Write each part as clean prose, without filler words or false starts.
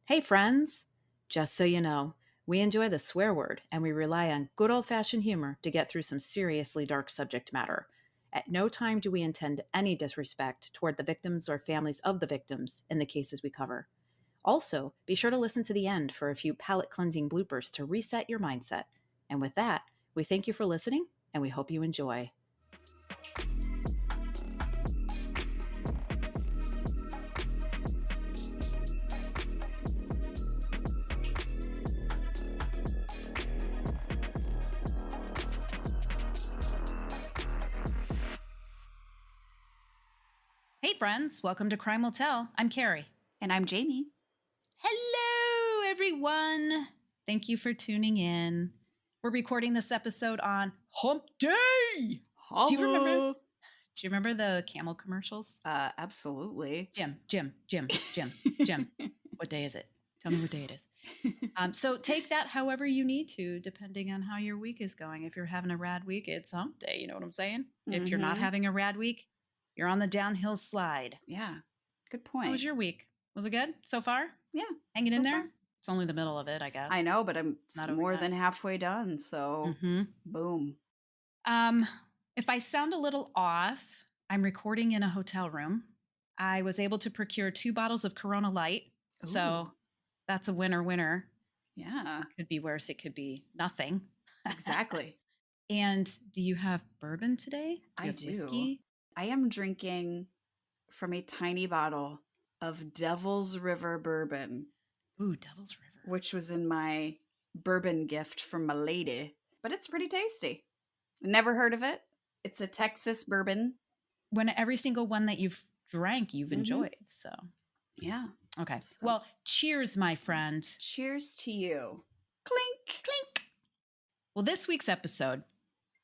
Hey, friends! Just so you know, we enjoy the swear word and we rely on good old fashioned humor to get through some seriously dark subject matter. At no time do we intend any disrespect toward the victims or families of the victims in the cases we cover. Also, be sure to listen to the end for a few palate cleansing bloopers to reset your mindset. And with that, we thank you for listening and we hope you enjoy. Hey, friends, welcome to Crime Will Tell. I'm Carrie. And I'm Jamie. Hello, everyone. Thank you for tuning in. We're recording this episode on Hump Day. Holla. Do you remember the camel commercials? Absolutely. Jim. What day is it? Tell me what day it is. So take that however you need to, depending on how your week is going. If you're having a rad week, it's Hump Day. You know what I'm saying? If you're not having a rad week, you're on the downhill slide. Yeah. Good point. How was your week? Was it good so far? Yeah. Hanging so in there? far. It's only the middle of it, I guess. I know, but I'm Not more over than halfway done. So, boom. If I sound a little off, I'm recording in a hotel room. I was able to procure 2 bottles of Corona Light. Ooh. So that's a winner. Yeah. Could be worse. It could be nothing. Exactly. And do you have bourbon today? I have do. whiskey? I am drinking from a tiny bottle of Devil's River bourbon. Ooh, Devil's River. Which was in my bourbon gift from my lady. But it's pretty tasty. Never heard of it. It's a Texas bourbon. When every single one that you've drank, you've enjoyed. So, yeah. Okay. Well, cheers, my friend. Cheers to you. Clink. Clink. Well, this week's episode,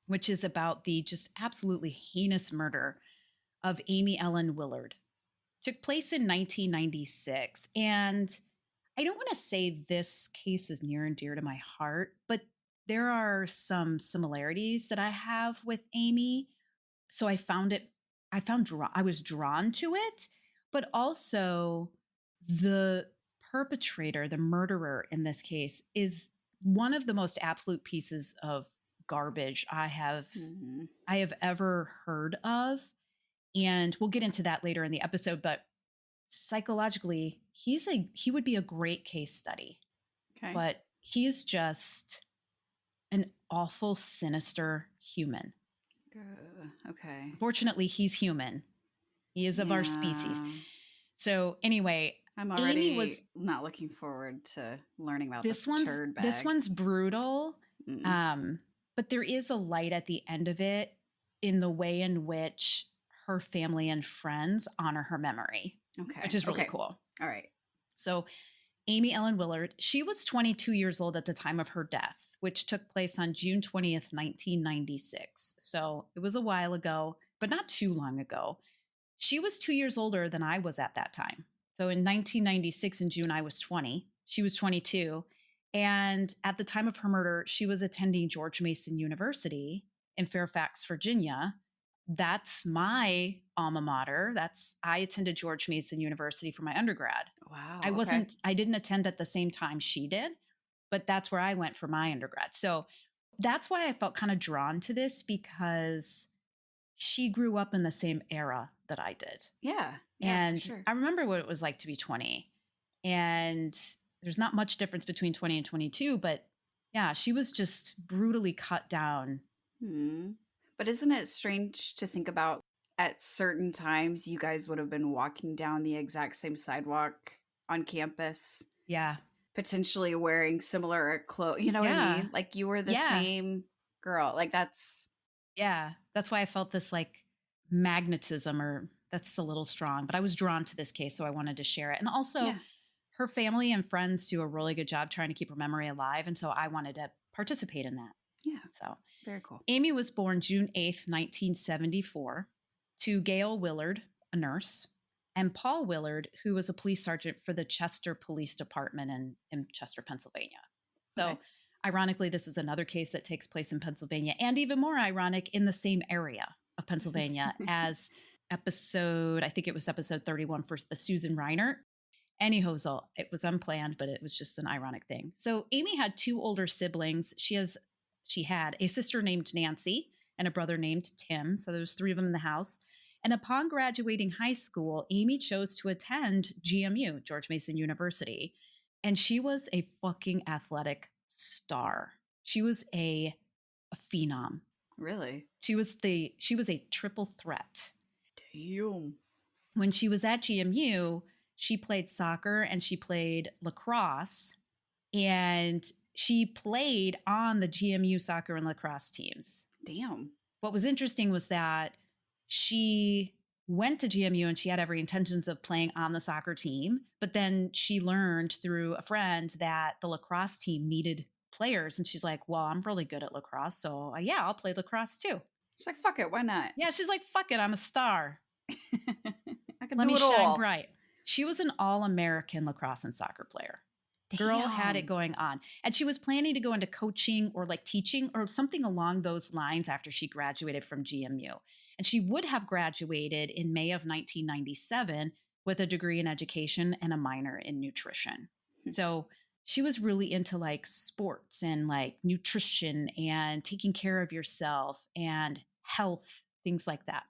which is about the just absolutely heinous murder of Aimee Ellen Willard, took place in 1996. And I don't want to say this case is near and dear to my heart, but there are some similarities that I have with Aimee. So I was drawn to it, but also the perpetrator, the murderer in this case, is one of the most absolute pieces of garbage I have ever heard of. And we'll get into that later in the episode, but psychologically, he would be a great case study. Okay. But he's just an awful, sinister human. Okay. Fortunately, he's human. He is of our species. So anyway, I'm already not looking forward to learning about this turd bag. This one's brutal. But there is a light at the end of it in the way in which her family and friends honor her memory. Okay. Which is really cool. All right. So Aimee Ellen Willard, she was 22 years old at the time of her death, which took place on June 20th, 1996. So it was a while ago, but not too long ago. She was 2 years older than I was at that time. So in 1996 in June, I was 20. She was 22. And at the time of her murder, she was attending George Mason University in Fairfax, Virginia. That's my alma mater. I attended George Mason University for my undergrad. Wow. I didn't attend at the same time she did, but that's where I went for my undergrad. So that's why I felt kind of drawn to this, because she grew up in the same era that I did. Yeah. And sure. I remember what it was like to be 20. And there's not much difference between 20 and 22, but yeah, she was just brutally cut down. But isn't it strange to think about at certain times you guys would have been walking down the exact same sidewalk on campus? Yeah. Potentially wearing similar clothes. You know what I mean? Like you were the same girl. Like that's. Yeah. That's why I felt this like magnetism, or that's a little strong, but I was drawn to this case. So I wanted to share it. And also her family and friends do a really good job trying to keep her memory alive. And so I wanted to participate in that. Yeah. So very cool. Aimee was born June 8th, 1974 to Gail Willard, a nurse, and Paul Willard, who was a police sergeant for the Chester Police Department in Chester, Pennsylvania. So ironically, this is another case that takes place in Pennsylvania, and even more ironic, in the same area of Pennsylvania as episode 31 for the Susan Reinert. Anyhow, it was unplanned, but it was just an ironic thing. So Aimee had two older siblings. She had a sister named Nancy and a brother named Tim. So there was three of them in the house. And upon graduating high school, Aimee chose to attend GMU, George Mason University. And she was a fucking athletic star. She was a phenom. Really? She was a triple threat. Damn. When she was at GMU, she played soccer and she played lacrosse, and she played on the GMU soccer and lacrosse teams. Damn. What was interesting was that she went to GMU and she had every intentions of playing on the soccer team, but then she learned through a friend that the lacrosse team needed players, and she's like, well, I'm really good at lacrosse, so yeah, I'll play lacrosse too. She's like, fuck it, why not? Yeah, she's like, fuck it, I'm a star. I can Let do me it shine all. bright. She was an all-American lacrosse and soccer player. Girl had it Damn. going on. And she was planning to go into coaching or like teaching or something along those lines after she graduated from GMU. And she would have graduated in May of 1997 with a degree in education and a minor in nutrition. So she was really into like sports and like nutrition and taking care of yourself and health, things like that.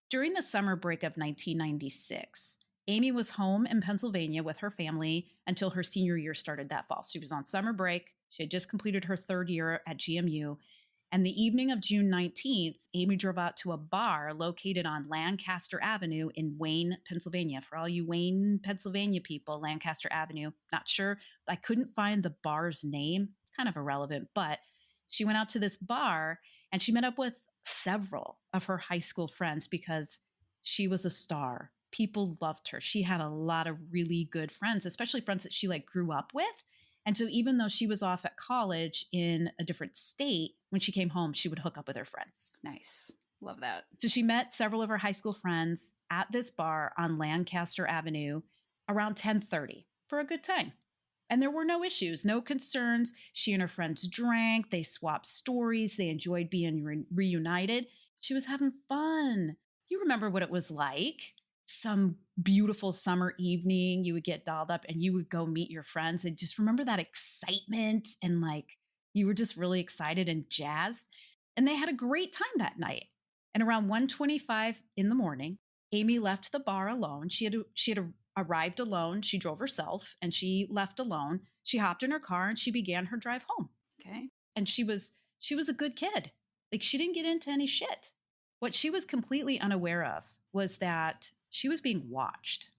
During the summer break of 1996, Aimee was home in Pennsylvania with her family until her senior year started that fall. She was on summer break. She had just completed her third year at GMU. And the evening of June 19th, Aimee drove out to a bar located on Lancaster Avenue in Wayne, Pennsylvania. For all you Wayne, Pennsylvania people, Lancaster Avenue, not sure. I couldn't find the bar's name. It's kind of irrelevant, but she went out to this bar and she met up with several of her high school friends because she was a star. People loved her. She had a lot of really good friends, especially friends that she like grew up with. And so even though she was off at college in a different state, when she came home, she would hook up with her friends. Nice. Love that. So she met several of her high school friends at this bar on Lancaster Avenue around 10:30 for a good time. And there were no issues, no concerns. She and her friends drank, they swapped stories, they enjoyed being reunited. She was having fun. You remember what it was like? Some beautiful summer evening, you would get dolled up and you would go meet your friends and just remember that excitement, and like you were just really excited and jazzed. And they had a great time that night. And around 1:25 in the morning, Aimee left the bar alone. She had arrived alone. She drove herself and she left alone. She hopped in her car and she began her drive home. Okay. And she was a good kid. Like she didn't get into any shit. What she was completely unaware of was that she was being watched.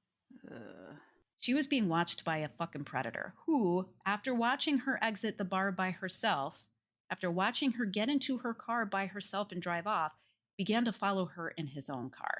She was being watched by a fucking predator who, after watching her exit the bar by herself, after watching her get into her car by herself and drive off, began to follow her in his own car,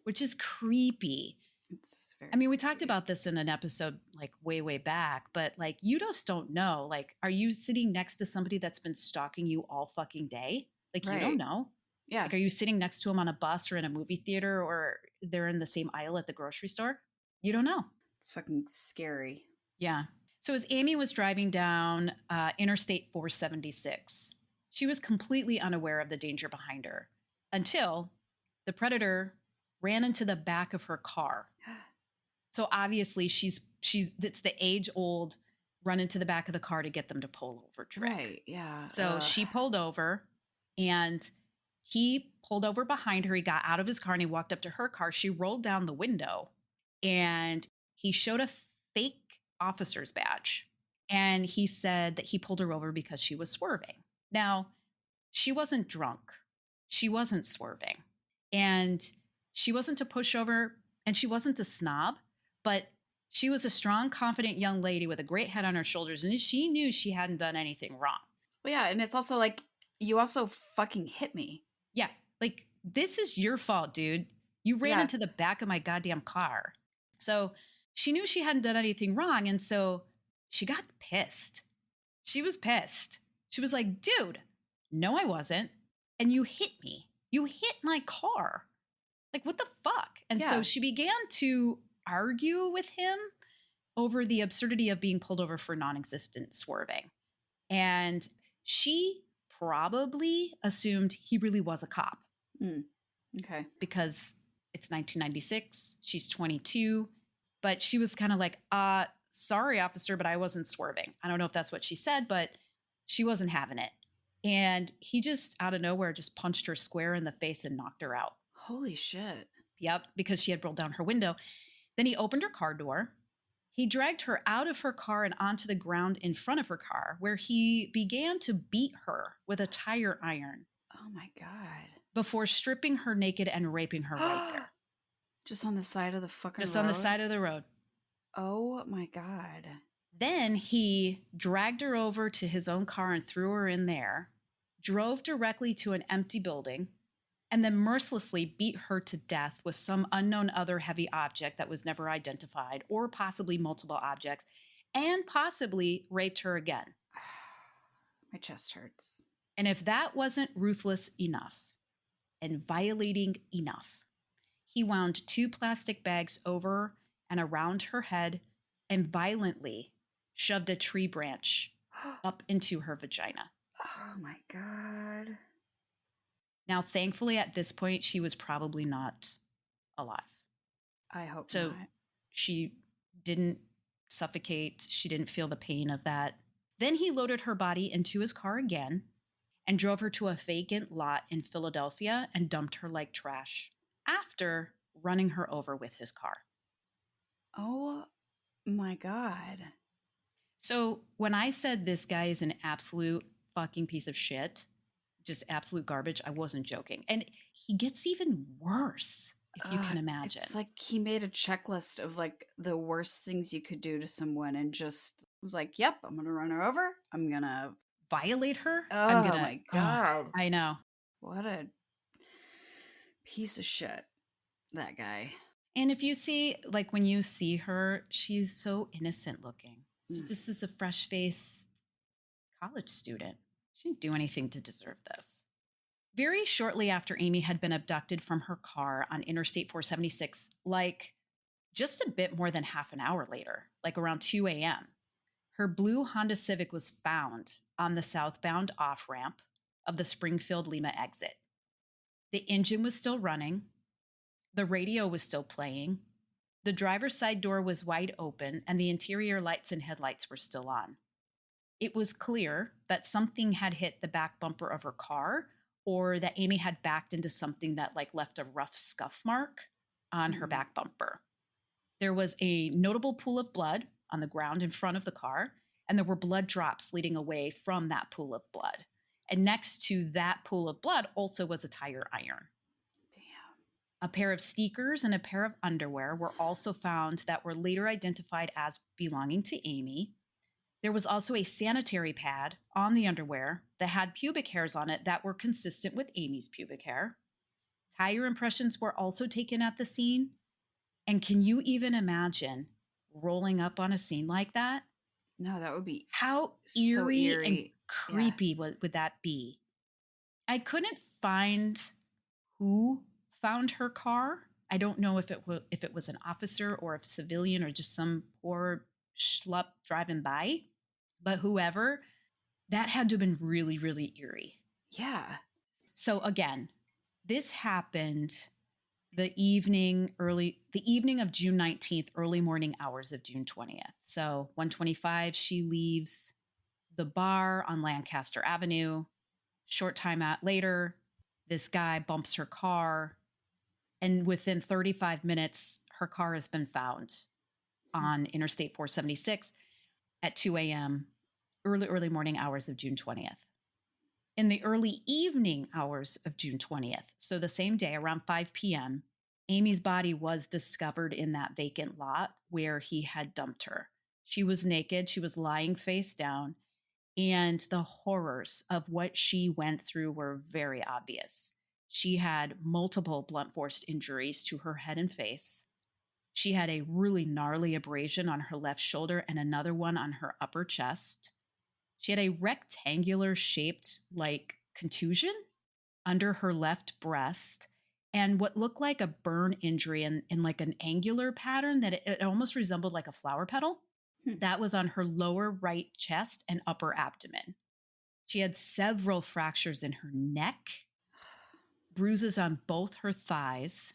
which is creepy. It's very I mean, we talked creepy. about this in an episode like way, way back, but like you just don't know. Like, are you sitting next to somebody that's been stalking you all fucking day? Like, you don't Right. know. Yeah. Like, are you sitting next to them on a bus or in a movie theater or they're in the same aisle at the grocery store? You don't know. It's fucking scary. Yeah. So as Aimee was driving down Interstate 476, she was completely unaware of the danger behind her until the predator ran into the back of her car. So obviously it's the age old run into the back of the car to get them to pull over trick. Right. Yeah. So she pulled over and he pulled over behind her. He got out of his car and he walked up to her car. She rolled down the window and he showed a fake officer's badge. And he said that he pulled her over because she was swerving. Now, she wasn't drunk. She wasn't swerving. And she wasn't a pushover and she wasn't a snob, but she was a strong, confident young lady with a great head on her shoulders. And she knew she hadn't done anything wrong. Well, yeah. And it's also like, you also fucking hit me. Yeah. Like, this is your fault, dude. You ran Yeah. into the back of my goddamn car. So she knew she hadn't done anything wrong. And so she got pissed. She was pissed. She was like, dude, no, I wasn't. And you hit me. You hit my car. Like, what the fuck? And Yeah. so she began to argue with him over the absurdity of being pulled over for non-existent swerving. And she probably assumed he really was a cop Okay. because it's 1996. She's 22. But she was kind of like, sorry, officer, but I wasn't swerving. I don't know if that's what she said, but she wasn't having it. And he just out of nowhere just punched her square in the face and knocked her out. Holy shit. Yep, because she had rolled down her window. Then he opened her car door. He dragged her out of her car and onto the ground in front of her car, where he began to beat her with a tire iron Oh my God. before stripping her naked and raping her right there, Just on the side of the fucking just road? on the side of the road. Oh my God. Then he dragged her over to his own car and threw her in there, drove directly to an empty building, and then mercilessly beat her to death with some unknown other heavy object that was never identified, or possibly multiple objects, and possibly raped her again. My chest hurts. And if that wasn't ruthless enough and violating enough, he wound 2 plastic bags over and around her head and violently shoved a tree branch up into her vagina. Oh my God. Now, thankfully, at this point, she was probably not alive. I hope So not. she didn't suffocate. She didn't feel the pain of that. Then he loaded her body into his car again and drove her to a vacant lot in Philadelphia and dumped her like trash after running her over with his car. Oh my God. So when I said this guy is an absolute fucking piece of shit, just absolute garbage, I wasn't joking. And he gets even worse, if you can imagine. It's like he made a checklist of like the worst things you could do to someone and just was like, yep, I'm going to run her over. I'm going to violate her. Oh my God. I know. What a piece of shit, that guy. And if you see, like when you see her, she's so innocent looking. She just is a fresh-faced college student. She didn't do anything to deserve this. Very shortly after Aimee had been abducted from her car on Interstate 476, like just a bit more than half an hour later, like around 2 a.m., her blue Honda Civic was found on the southbound off-ramp of the Springfield Lima exit. The engine was still running. The radio was still playing. The driver's side door was wide open, and the interior lights and headlights were still on. It was clear that something had hit the back bumper of her car, or that Aimee had backed into something that like left a rough scuff mark on her back bumper. There was a notable pool of blood on the ground in front of the car, and there were blood drops leading away from that pool of blood. And next to that pool of blood also was a tire iron. A pair of sneakers and a pair of underwear were also found that were later identified as belonging to Aimee. There was also a sanitary pad on the underwear that had pubic hairs on it that were consistent with Aimee's pubic hair. Tire impressions were also taken at the scene. And can you even imagine rolling up on a scene like that? No, that would be how so eerie and creepy would that be? I couldn't find who found her car. I don't know if it was an officer or a civilian or just some poor schlup driving by, but whoever, that had to have been really, really eerie. Yeah. So again, this happened the evening of June 19th, early morning hours of June 20th. So 1:25, she leaves the bar on Lancaster Avenue. Short time later, this guy bumps her car, and within 35 minutes, her car has been found on Interstate 476 at 2 a.m., early morning hours of June 20th. In the early evening hours of June 20th, so the same day around 5 p.m., Aimee's body was discovered in that vacant lot where he had dumped her. She was naked, she was lying face down, and the horrors of what she went through were very obvious. She had multiple blunt force injuries to her head and face. She had a really gnarly abrasion on her left shoulder and another one on her upper chest. She had a rectangular shaped like contusion under her left breast and what looked like a burn injury in like an angular pattern that it almost resembled like a flower petal. That was on her lower right chest and upper abdomen. She had several fractures in her neck, bruises on both her thighs,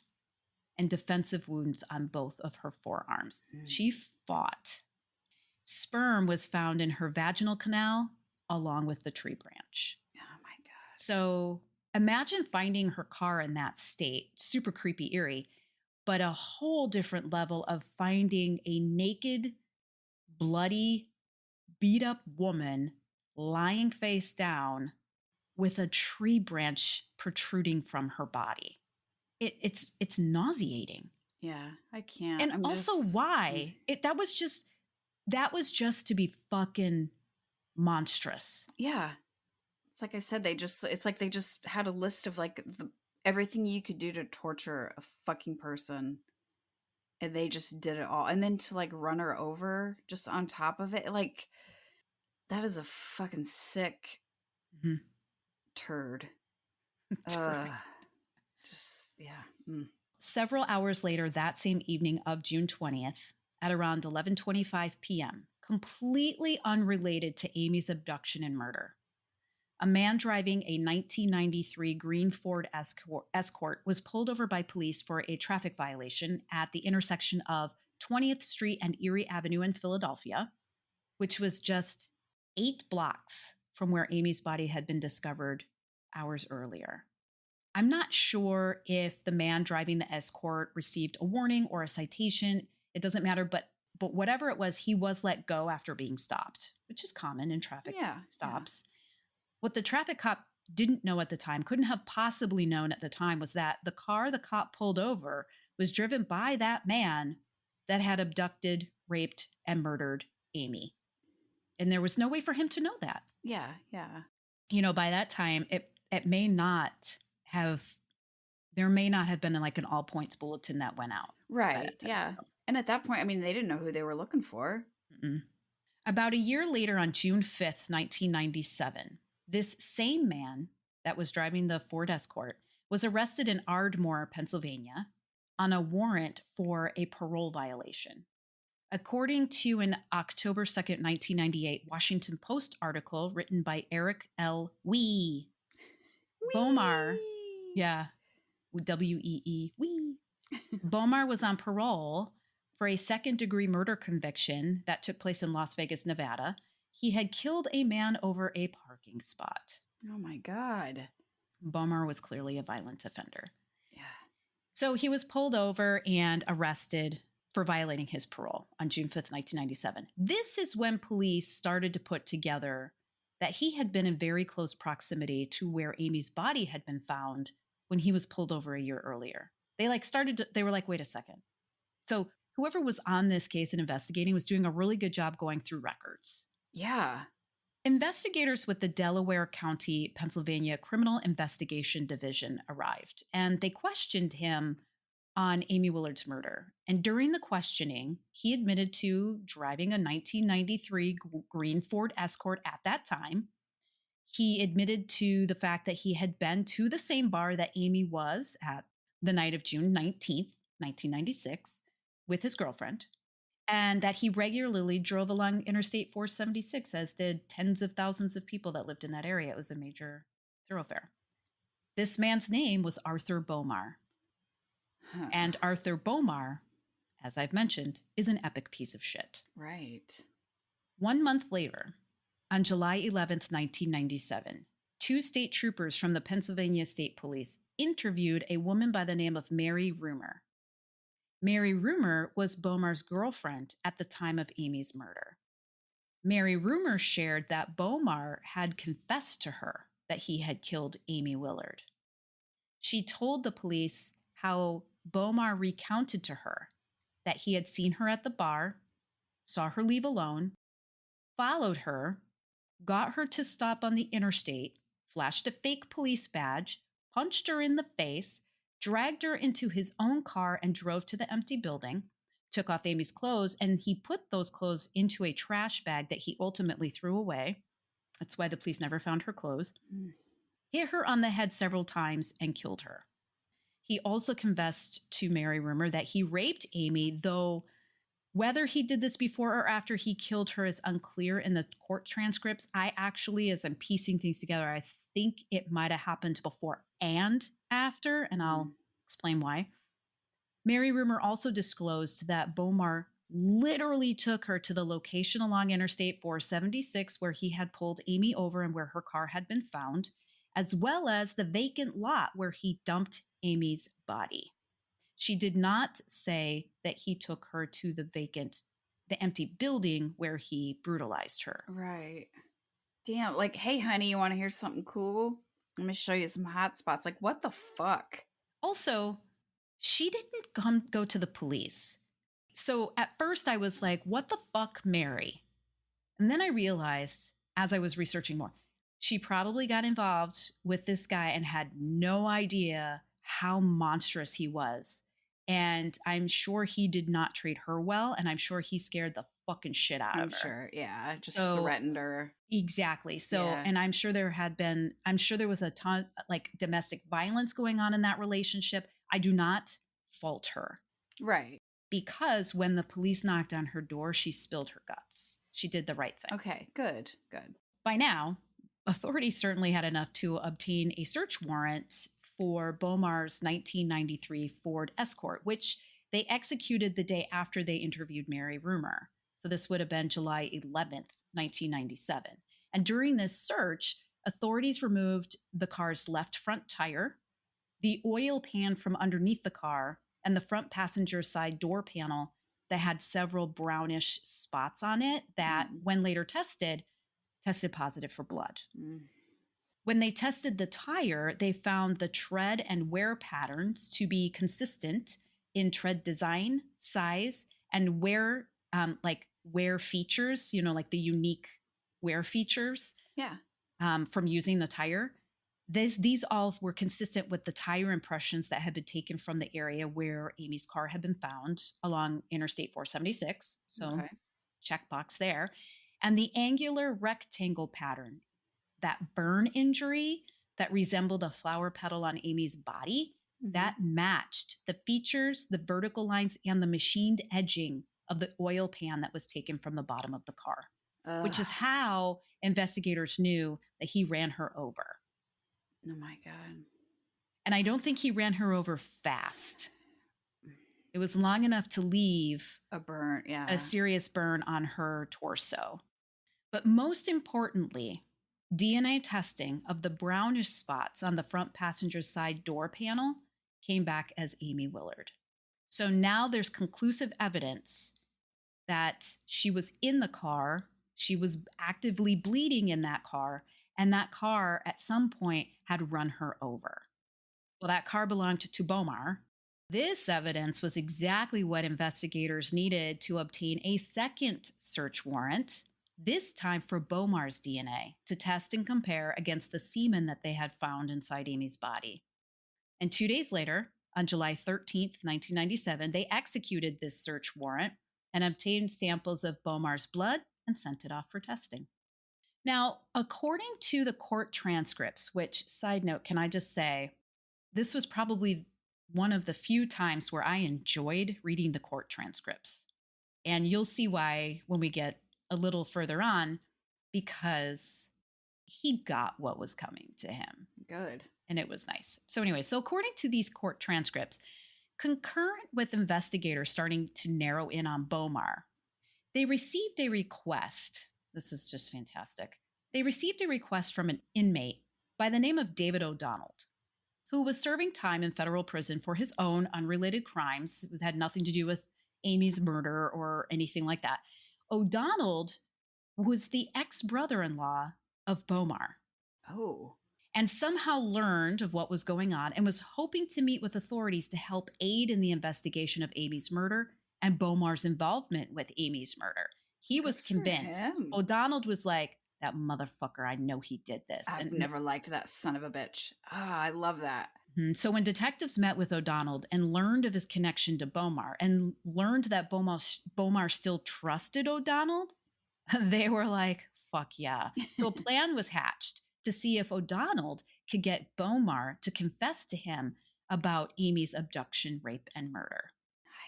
and defensive wounds on both of her forearms. Mm. She fought. Sperm was found in her vaginal canal along with the tree branch. Oh my God. So imagine finding her car in that state, super creepy, eerie, but a whole different level of finding a naked, bloody, beat up woman lying face down with a tree branch protruding from her body. It's nauseating. Yeah, I can't. And I'm also just why? That was just to be fucking monstrous. yeah. It's like I said, it's like they just had a list of like everything you could do to torture a fucking person, and they just did it all. And then to like run her over just on top of it, like that is a fucking sick Mhm. turd. It's right. Just yeah. Mm. Several hours later that same evening of June 20th, at around 11:25 p.m., completely unrelated to Amy's abduction and murder, a man driving a 1993 green Ford Escort was pulled over by police for a traffic violation at the intersection of 20th Street and Erie Avenue in Philadelphia, which was just 8 blocks from where Amy's body had been discovered hours earlier. I'm not sure if the man driving the Escort received a warning or a citation. It doesn't matter, but whatever it was, he was let go after being stopped, which is common in traffic Yeah. stops. What the traffic cop didn't know at the time, couldn't have possibly known at the time, was that the car the cop pulled over was driven by that man that had abducted, raped, and murdered Aimee. And there was no way for him to know that. Yeah. Yeah. By that time, it may not have, there may not have been like an all points bulletin that went out. Right. Yeah. So. And at that point, I mean, they didn't know who they were looking for. Mm-mm. About a year later, on June 5th, 1997, this same man that was driving the Ford Escort was arrested in Ardmore, Pennsylvania, on a warrant for a parole violation. According to an October 2nd, 1998 Washington Post article written by Eric L. Wee, Bomar, yeah, Wee, Wee. Bomar was on parole for a second-degree murder conviction that took place in Las Vegas, Nevada. He had killed a man over a parking spot. Oh my God. Bomar was clearly a violent offender. Yeah. So he was pulled over and arrested for violating his parole on June 5th, 1997. This is when police started to put together that he had been in very close proximity to where Amy's body had been found when he was pulled over a year earlier. They were like, wait a second. So whoever was on this case and investigating was doing a really good job going through records. Yeah. Investigators with the Delaware County, Pennsylvania Criminal Investigation Division arrived, and they questioned him on Aimee Willard's murder. And during the questioning, he admitted to driving a 1993 green Ford Escort at that time. He admitted to the fact that he had been to the same bar that Aimee was at the night of June 19th, 1996, with his girlfriend, and that he regularly drove along Interstate 476, as did tens of thousands of people that lived in that area. It was a major thoroughfare. This man's name was Arthur Bomar. Huh. And Arthur Bomar, as I've mentioned, is an epic piece of shit. Right. 1 month later, on July 11th, 1997, 2 state troopers from the Pennsylvania State Police interviewed a woman by the name of Mary Rumor. Mary Rumor was Bomar's girlfriend at the time of Amy's murder. Mary Rumor shared that Bomar had confessed to her that he had killed Aimee Willard. She told the police how Bomar recounted to her that he had seen her at the bar, saw her leave alone, followed her, got her to stop on the interstate, flashed a fake police badge, punched her in the face, dragged her into his own car and drove to the empty building, took off Amy's clothes, and he put those clothes into a trash bag that he ultimately threw away. That's why the police never found her clothes. Hit her on the head several times and killed her. He also confessed to Mary Rumor that he raped Aimee, though whether he did this before or after he killed her is unclear in the court transcripts. I actually, as I'm piecing things together, I think it might have happened before and after, and I'll explain why. Mary Rumor also disclosed that Bomar literally took her to the location along Interstate 476 where he had pulled Aimee over and where her car had been found, as well as the vacant lot where he dumped Aimee's body. She did not say that he took her to the empty building where he brutalized her. Right. Damn. Like, hey, honey, you want to hear something cool? Let me show you some hot spots. Like, what the fuck? Also, she didn't go to the police. So at first I was like, what the fuck, Mary? And then I realized as I was researching more, she probably got involved with this guy and had no idea how monstrous he was. And I'm sure he did not treat her well. And I'm sure he scared the fucking shit out I'm of her. sure. Yeah. Just So- threatened her. Exactly. So, Yeah. and I'm sure there was a ton like domestic violence going on in that relationship. I do not fault her Right. because when the police knocked on her door, she spilled her guts. She did the right thing. Okay. Good. Good. By now, authorities certainly had enough to obtain a search warrant for Bomar's 1993 Ford Escort, which they executed the day after they interviewed Mary Rumor. So this would have been July 11th, 1997. And during this search, authorities removed the car's left front tire, the oil pan from underneath the car, and the front passenger side door panel that had several brownish spots on it that, when later tested positive for blood. When they tested the tire, they found the tread and wear patterns to be consistent in tread design, size, and wear features, like the unique wear features. Yeah. From using the tire. These all were consistent with the tire impressions that had been taken from the area where Aimee's car had been found along Interstate 476. So checkbox there. And the angular rectangle pattern, that burn injury that resembled a flower petal on Aimee's body, that matched the features, the vertical lines, and the machined edging of the oil pan that was taken from the bottom of the car, which is how investigators knew that he ran her over. Oh my God. And I don't think he ran her over fast. It was long enough to leave a burn, a serious burn on her torso. But most importantly, DNA testing of the brownish spots on the front passenger side door panel came back as Aimee Willard. So now there's conclusive evidence that she was in the car, she was actively bleeding in that car, and that car at some point had run her over. Well, that car belonged to Bomar. This evidence was exactly what investigators needed to obtain a second search warrant, this time for Bomar's DNA, to test and compare against the semen that they had found inside Aimee's body. And 2 days later, on July 13th, 1997, they executed this search warrant and obtained samples of Bomar's blood and sent it off for testing. Now, according to the court transcripts, which, side note, can I just say, this was probably one of the few times where I enjoyed reading the court transcripts. And you'll see why when we get a little further on, because he got what was coming to him. Good. And it was nice. So anyway, according to these court transcripts, concurrent with investigators starting to narrow in on Bomar, they received a request. This is just fantastic. They received a request from an inmate by the name of David O'Donnell, who was serving time in federal prison for his own unrelated crimes. It had nothing to do with Aimee's murder or anything like that. O'Donnell was the ex-brother-in-law of Bomar. Oh. And somehow learned of what was going on and was hoping to meet with authorities to help aid in the investigation of Aimee's murder and Bomar's involvement with Aimee's murder. He was convinced. O'Donnell was like, that motherfucker, I know he did this. I've never liked that son of a bitch. I love that. So when detectives met with O'Donnell and learned of his connection to Bomar and learned that Bomar still trusted O'Donnell, they were like, fuck yeah. So a plan was hatched to see if O'Donnell could get Bomar to confess to him about Aimee's abduction, rape, and murder.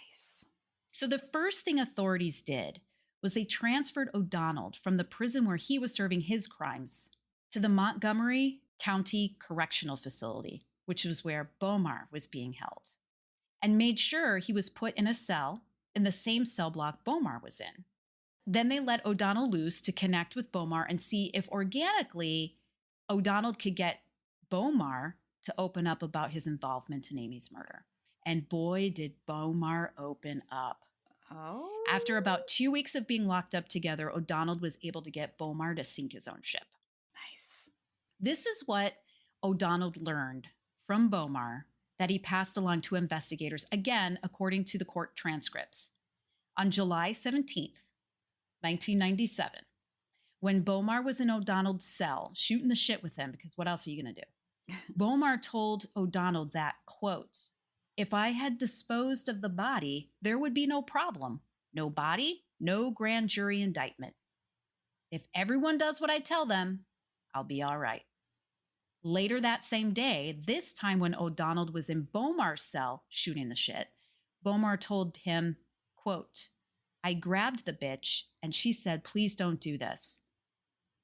Nice. So the first thing authorities did was they transferred O'Donnell from the prison where he was serving his crimes to the Montgomery County Correctional Facility, which was where Bomar was being held. and made sure he was put in a cell in the same cell block Bomar was in. Then they let O'Donnell loose to connect with Bomar and see if organically O'Donnell could get Bomar to open up about his involvement in Amy's murder. And boy, did Bomar open up. Oh. After about 2 weeks of being locked up together, O'Donnell was able to get Bomar to sink his own ship. Nice. This is what O'Donnell learned from Bomar that he passed along to investigators, again, according to the court transcripts. On July 17th, 1997, when Bomar was in O'Donnell's cell shooting the shit with him, because what else are you going to do? Bomar told O'Donnell that, quote, "If I had disposed of the body, there would be no problem. No body, no grand jury indictment. If everyone does what I tell them, I'll be all right." Later that same day, this time when O'Donnell was in Bomar's cell shooting the shit, Bomar told him, quote, "I grabbed the bitch and she said, 'Please don't do this.'"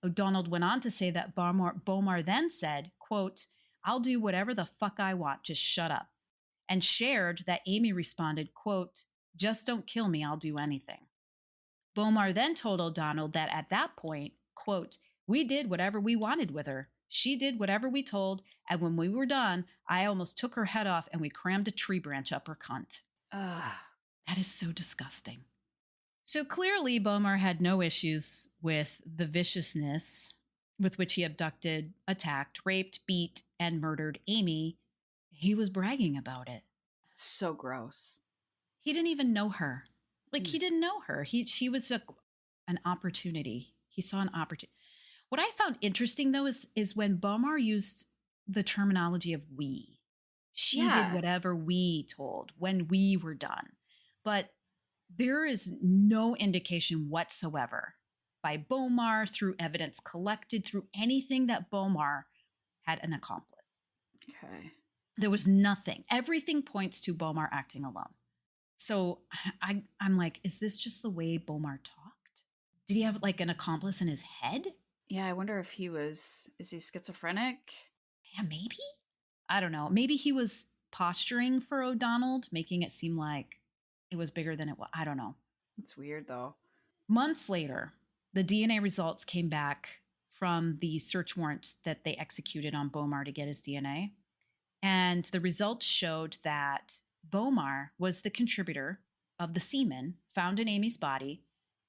O'Donnell went on to say that Bomar then said, quote, "I'll do whatever the fuck I want, just shut up," and shared that Aimee responded, quote, "Just don't kill me, I'll do anything." Bomar then told O'Donnell that at that point, quote, "We did whatever we wanted with her. She did whatever we told, and when we were done, I almost took her head off and we crammed a tree branch up her cunt." That is so disgusting. So clearly, Bomar had no issues with the viciousness with which he abducted, attacked, raped, beat, and murdered Aimee. He was bragging about it. So gross. He didn't even know her. Like, he didn't know her. She was an opportunity. He saw an opportunity. What I found interesting, though, is when Bomar used the terminology of we. She did whatever we told when we were done. But there is no indication whatsoever by Bomar, through evidence collected, through anything, that Bomar had an accomplice. Okay. There was nothing. Everything points to Bomar acting alone. So I'm like, is this just the way Bomar talked? Did he have like an accomplice in his head? Yeah, I wonder if is he schizophrenic? Yeah, maybe. I don't know. Maybe he was posturing for O'Donnell, making it seem like it was bigger than it was. I don't know. It's weird, though. Months later, the DNA results came back from the search warrant that they executed on Bomar to get his DNA. And the results showed that Bomar was the contributor of the semen found in Amy's body,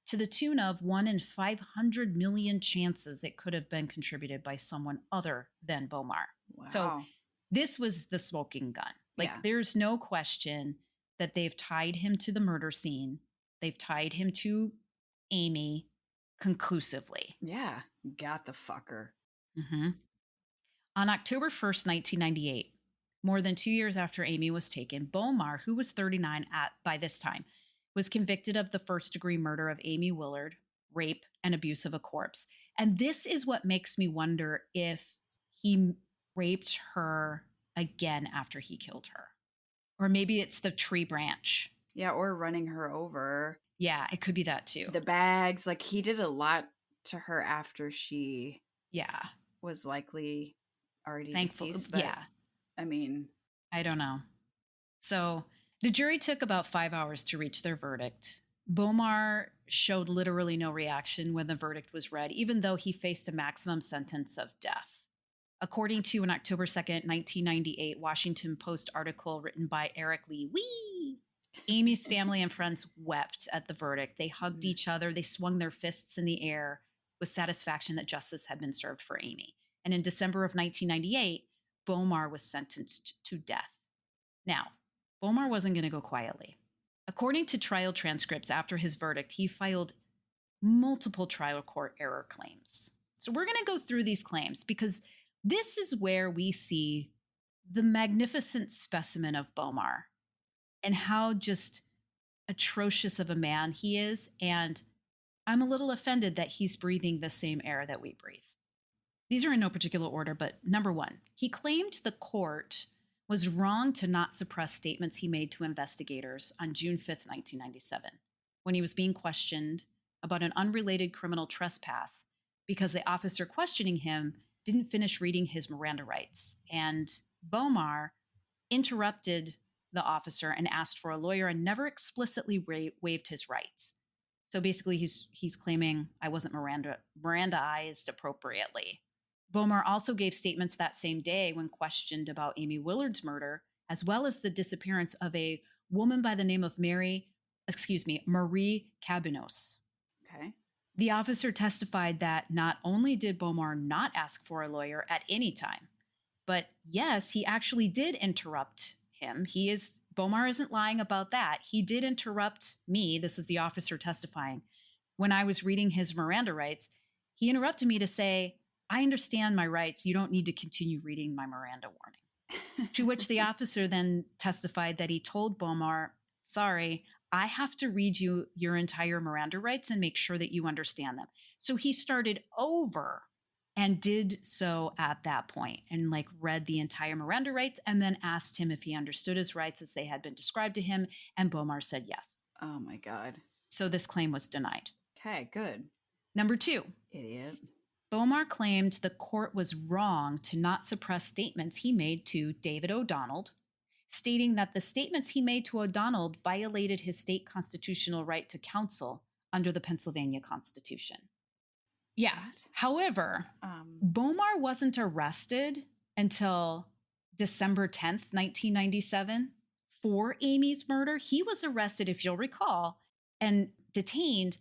to the tune of 1 in 500 million chances it could have been contributed by someone other than Bomar. Wow. So this was the smoking gun. Like, there's no question that they've tied him to the murder scene. They've tied him to Aimee conclusively. Yeah, got the fucker. Mm-hmm. On October 1st, 1998, more than 2 years after Aimee was taken, Bomar, who was 39 by this time, was convicted of the first-degree murder of Aimee Willard, rape, and abuse of a corpse. And this is what makes me wonder if he raped her again after he killed her. Or maybe it's the tree branch. Yeah, or running her over. Yeah, it could be that too. The bags, like, he did a lot to her after she was likely already deceased. But, I mean, I don't know. So the jury took about 5 hours to reach their verdict. Bomar showed literally no reaction when the verdict was read, even though he faced a maximum sentence of death. According to an October 2nd, 1998 Washington Post article written by Eric Lee Wee, Amy's family and friends wept at the verdict. They hugged each other. They swung their fists in the air with satisfaction that justice had been served for Aimee. And in December of 1998, Bomar was sentenced to death. Now, Bomar wasn't going to go quietly. According to trial transcripts after his verdict, he filed multiple trial court error claims. So we're going to go through these claims because this is where we see the magnificent specimen of Bomar and how just atrocious of a man he is. And I'm a little offended that he's breathing the same air that we breathe. These are in no particular order, but number one, he claimed the court was wrong to not suppress statements he made to investigators on June 5th, 1997, when he was being questioned about an unrelated criminal trespass because the officer questioning him didn't finish reading his Miranda rights. And Bomar interrupted the officer and asked for a lawyer and never explicitly waived his rights. So basically, he's claiming I wasn't Mirandaized appropriately. Bomar also gave statements that same day when questioned about Aimee Willard's murder, as well as the disappearance of a woman by the name of Marie Cabanos. Okay. The officer testified that not only did Bomar not ask for a lawyer at any time, but yes, he actually did interrupt him. Bomar isn't lying about that. He did interrupt me. This is the officer testifying. When I was reading his Miranda rights, he interrupted me to say, I understand my rights. You don't need to continue reading my Miranda warning. To which the officer then testified that he told Bomar, sorry, I have to read you your entire Miranda rights and make sure that you understand them. So he started over and did so at that point and like read the entire Miranda rights and then asked him if he understood his rights as they had been described to him. And Bomar said yes. Oh my God. So this claim was denied. Okay, good. Number 2. Idiot. Bomar claimed the court was wrong to not suppress statements he made to David O'Donnell, stating that the statements he made to O'Donnell violated his state constitutional right to counsel under the Pennsylvania Constitution. Yeah. What? However, Bomar wasn't arrested until December 10th, 1997 for Aimee's murder. He was arrested, if you'll recall, and detained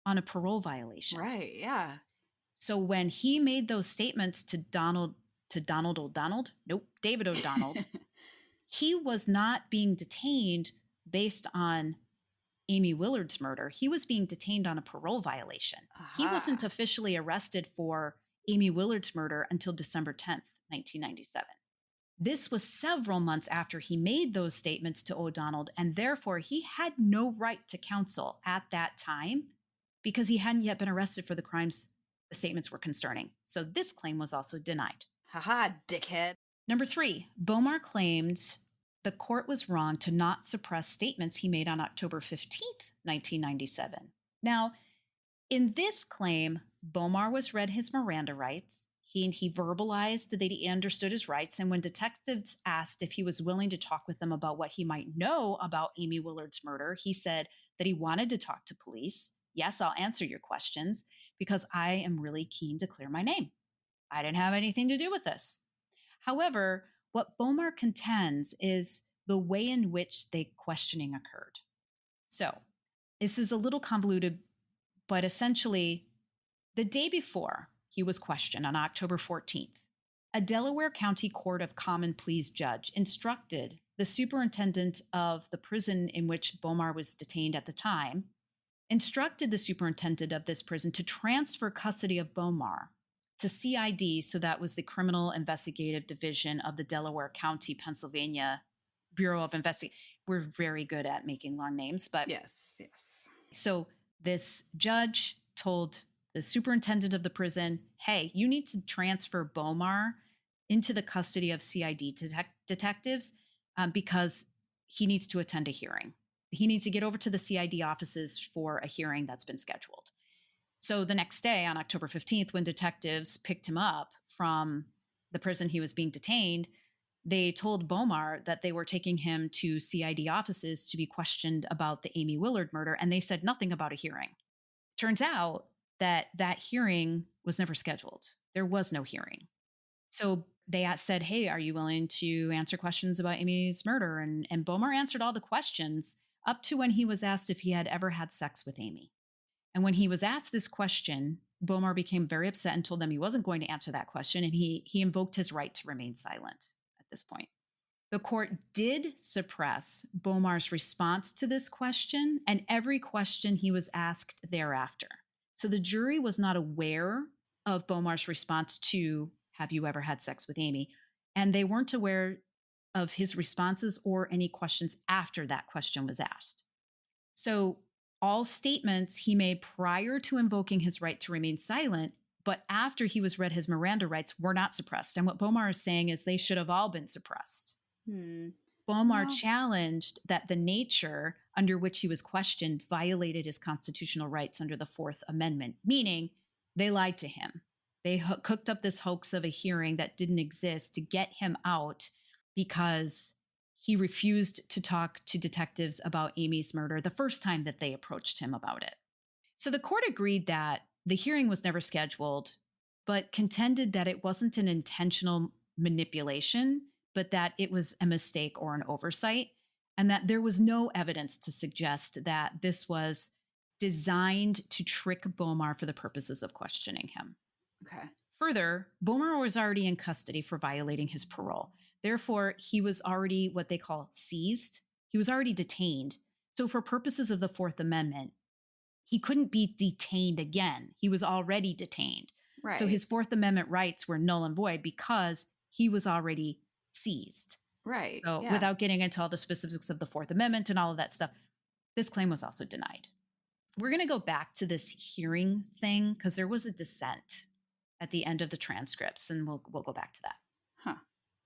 on a parole violation. Right, yeah. So when he made those statements to David O'Donnell, he was not being detained based on Aimee Willard's murder. He was being detained on a parole violation. He wasn't officially arrested for Aimee Willard's murder until December 10th, 1997. This was several months after he made those statements to O'Donnell, and therefore he had no right to counsel at that time because he hadn't yet been arrested for the crimes the statements were concerning. So this claim was also denied. Haha, dickhead. Number 3, Bomar claimed the court was wrong to not suppress statements he made on October 15th, 1997. Now, in this claim, Bomar was read his Miranda rights. He verbalized that he understood his rights. And when detectives asked if he was willing to talk with them about what he might know about Aimee Willard's murder, he said that he wanted to talk to police. Yes, I'll answer your questions because I am really keen to clear my name. I didn't have anything to do with this. However, what Bomar contends is the way in which the questioning occurred. So this is a little convoluted, but essentially the day before he was questioned on October 14th, a Delaware County Court of Common Pleas judge instructed the superintendent of the prison in which Bomar was detained at the time, instructed the superintendent of this prison to transfer custody of Bomar to CID, so that was the Criminal Investigative Division of the Delaware County, Pennsylvania Bureau of Investigation. We're very good at making long names, but yes. So this judge told the superintendent of the prison, hey, you need to transfer Bomar into the custody of CID detectives because he needs to attend a hearing. He needs to get over to the CID offices for a hearing that's been scheduled. So the next day, on October 15th, when detectives picked him up from the prison he was being detained, they told Bomar that they were taking him to CID offices to be questioned about the Aimee Willard murder, and they said nothing about a hearing. Turns out that hearing was never scheduled. There was no hearing. So they said, hey, are you willing to answer questions about Aimee's murder? And Bomar answered all the questions up to when he was asked if he had ever had sex with Aimee. And when he was asked this question, Bomar became very upset and told them he wasn't going to answer that question, and he invoked his right to remain silent at this point. The court did suppress Bomar's response to this question and every question he was asked thereafter. So the jury was not aware of Bomar's response to, have you ever had sex with Aimee? And they weren't aware of his responses or any questions after that question was asked. So all statements he made prior to invoking his right to remain silent, but after he was read his Miranda rights, were not suppressed. And what Bomar is saying is they should have all been suppressed. Bomar challenged that the nature under which he was questioned violated his constitutional rights under the Fourth Amendment, meaning they lied to him. They cooked up this hoax of a hearing that didn't exist to get him out because he refused to talk to detectives about Amy's murder the first time that they approached him about it. So the court agreed that the hearing was never scheduled, but contended that it wasn't an intentional manipulation, but that it was a mistake or an oversight, and that there was no evidence to suggest that this was designed to trick Bomar for the purposes of questioning him. Okay. Further, Bomar was already in custody for violating his parole. Therefore, he was already what they call seized. He was already detained. So, for purposes of the Fourth Amendment, he couldn't be detained again. He was already detained. So, Right. his Fourth Amendment rights were null and void because he was already seized. Right. So, Yeah. without getting into all the specifics of the Fourth Amendment and all of that stuff, this claim was also denied. We're going to go back to this hearing thing because there was a dissent at the end of the transcripts, and we'll go back to that. Huh.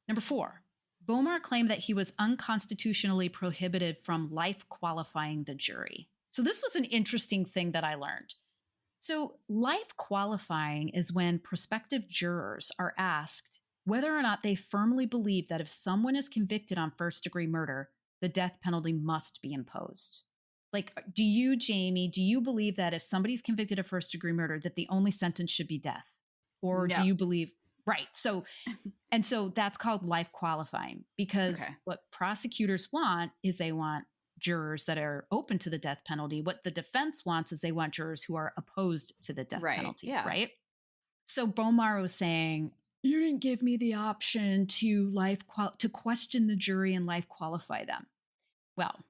Number 4, Bomar claimed that he was unconstitutionally prohibited from life qualifying the jury. So this was an interesting thing that I learned. So life qualifying is when prospective jurors are asked whether or not they firmly believe that if someone is convicted on first-degree murder, the death penalty must be imposed. Like, do you, Jamie, do you believe that if somebody's convicted of first-degree murder, that the only sentence should be death? Or do No. you believe, right? So that's called life qualifying because Okay. what prosecutors want is they want jurors that are open to the death penalty. What the defense wants is they want jurors who are opposed to the death Right. penalty, Yeah. right? So Bomar was saying, you didn't give me the option to to question the jury and life qualify them. Well,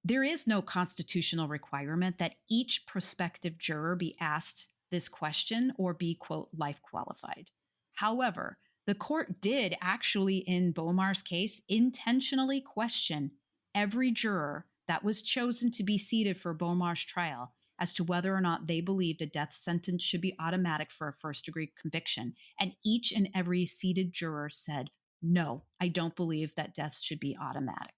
there is no constitutional requirement that each prospective juror be asked this question or be, quote, life qualified. However, the court did actually, in Bomar's case, intentionally question every juror that was chosen to be seated for Bomar's trial as to whether or not they believed a death sentence should be automatic for a first degree conviction. And each and every seated juror said, no, I don't believe that death should be automatic.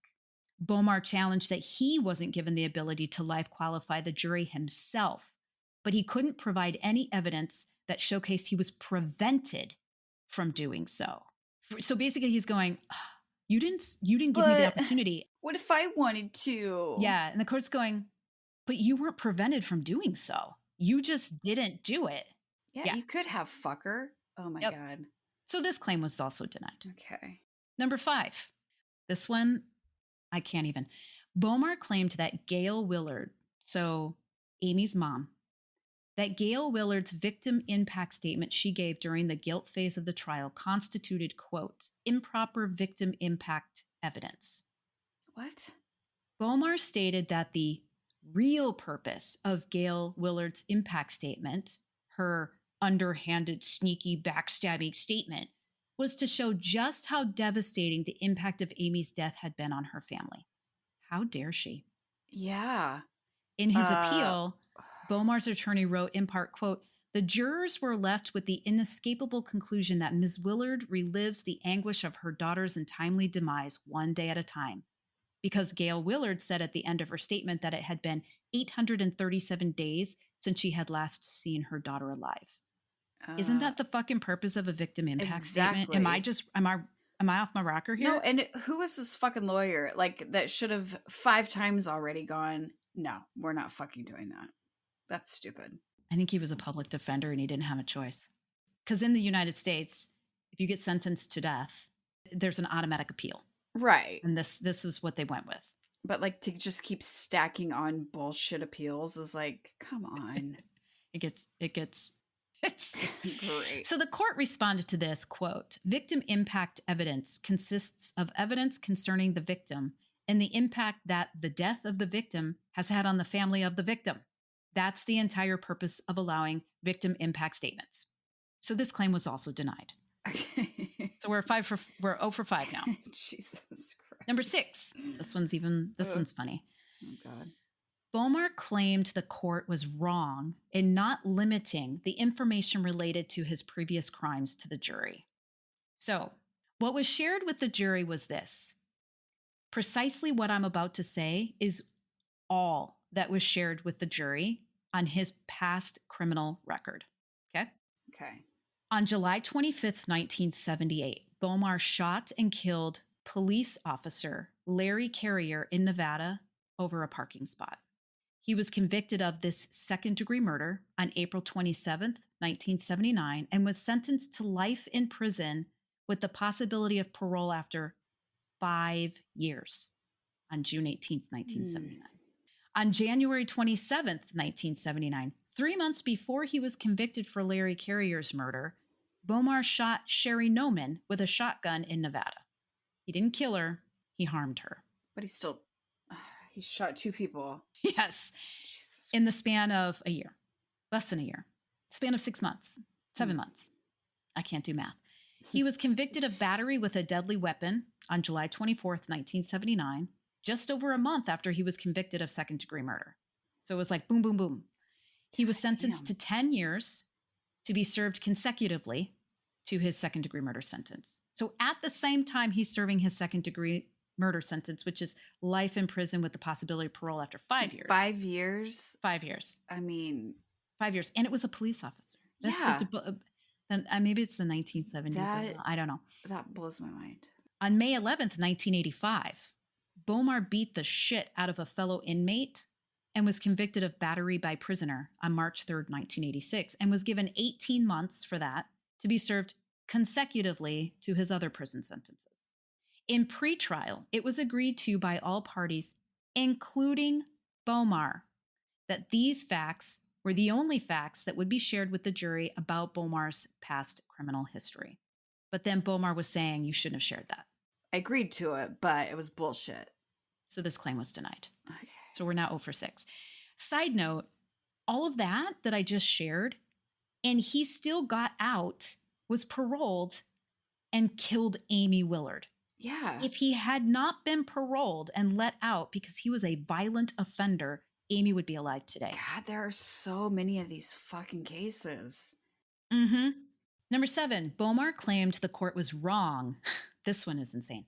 Bomar challenged that he wasn't given the ability to life qualify the jury himself, but he couldn't provide any evidence that showcased he was prevented from doing so. So basically he's going, you didn't give me the But opportunity. what if I wanted to? Yeah, and the court's going, but you weren't prevented from doing so. You just didn't do it. Yeah, Yeah. you could have, fucker. Oh my Yep. God. So this claim was also denied. Okay. Number 5. This one, I can't even. Bomar claimed that Gail Willard, so Amy's mom, that Gail Willard's victim impact statement she gave during the guilt phase of the trial constituted, quote, improper victim impact evidence. What? Bomar stated that the real purpose of Gail Willard's impact statement, her underhanded, sneaky, backstabbing statement, was to show just how devastating the impact of Amy's death had been on her family. How dare she? Yeah. In his appeal, Bomar's attorney wrote in part, quote, the jurors were left with the inescapable conclusion that Ms. Willard relives the anguish of her daughter's untimely demise one day at a time. Because Gail Willard said at the end of her statement that it had been 837 days since she had last seen her daughter alive. Isn't that the fucking purpose of a victim impact statement? Am I off my rocker here? No, and who is this fucking lawyer? Like, that should have 5 times already gone, no, we're not fucking doing that. That's stupid. I think he was a public defender and he didn't have a choice. Because in the United States, if you get sentenced to death, there's an automatic appeal. Right. And this is what they went with. But like to just keep stacking on bullshit appeals is like, come on. It's just great. So the court responded to this, quote, victim impact evidence consists of evidence concerning the victim and the impact that the death of the victim has had on the family of the victim. That's the entire purpose of allowing victim impact statements. So this claim was also denied. Okay. So we're 0 for 5 now. Jesus Christ. Number 6. This one's funny. Oh God. Bomar claimed the court was wrong in not limiting the information related to his previous crimes to the jury. So, what was shared with the jury was this. Precisely what I'm about to say is all that was shared with the jury on his past criminal record. Okay? Okay. On July 25th, 1978, Bomar shot and killed police officer Larry Carrier in Nevada over a parking spot. He was convicted of this second-degree murder on April 27th, 1979, and was sentenced to life in prison with the possibility of parole after 5 years on June 18th, 1979. On January 27th, 1979, 3 months before he was convicted for Larry Carrier's murder, Bomar shot Sherry Noman with a shotgun in Nevada. He didn't kill her, he harmed her. But he shot 2 people. Yes. Jesus in the Christ. span of a year, less than a year, span of 6 months, 7 months. I can't do math. He was convicted of battery with a deadly weapon on July 24th, 1979, just over a month after he was convicted of second-degree murder. So it was like boom, boom, boom. He was sentenced to 10 years to be served consecutively to his second-degree murder sentence. So at the same time he's serving his second-degree murder sentence, which is life in prison with the possibility of parole after 5 years. 5 years? 5 years. I mean, 5 years. And it was a police officer. That's yeah. Then maybe it's the 1970s. I don't know. That blows my mind. On May 11th, 1985, Bomar beat the shit out of a fellow inmate and was convicted of battery by prisoner on March 3rd, 1986, and was given 18 months for that to be served consecutively to his other prison sentences. In pretrial, it was agreed to by all parties, including Bomar, that these facts were the only facts that would be shared with the jury about Bomar's past criminal history. But then Bomar was saying you shouldn't have shared that. I agreed to it, but it was bullshit. So this claim was denied. Okay. So we're now 0 for 6. Side note, all of that I just shared, and he still got out, was paroled, and killed Aimee Willard. Yeah. If he had not been paroled and let out because he was a violent offender, Aimee would be alive today. God, there are so many of these fucking cases. Mm-hmm. Number 7, Bomar claimed the court was wrong. This one is insane.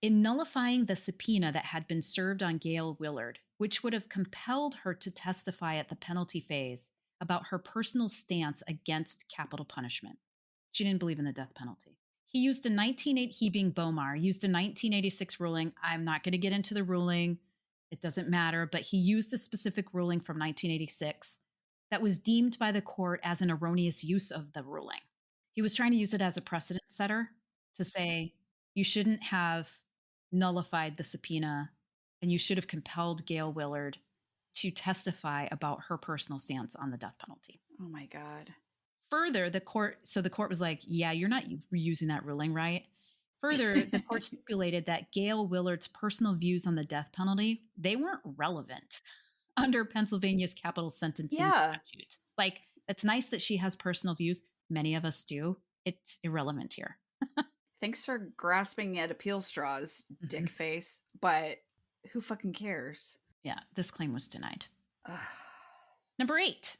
In nullifying the subpoena that had been served on Gail Willard, which would have compelled her to testify at the penalty phase about her personal stance against capital punishment. She didn't believe in the death penalty. He being Bomar, used a 1986 ruling. I'm not going to get into the ruling. It doesn't matter, but he used a specific ruling from 1986 that was deemed by the court as an erroneous use of the ruling. He was trying to use it as a precedent setter to say you shouldn't have nullified the subpoena and you should have compelled Gail Willard to testify about her personal stance on the death penalty. Oh my God. Further, the court was like, yeah, you're not reusing that ruling, right? Further, the court stipulated that Gail Willard's personal views on the death penalty, they weren't relevant under Pennsylvania's capital sentencing statute. Like, it's nice that she has personal views. Many of us do. It's irrelevant here. Thanks for grasping at appeal straws, dick face. But who fucking cares? Yeah, this claim was denied. Number 8.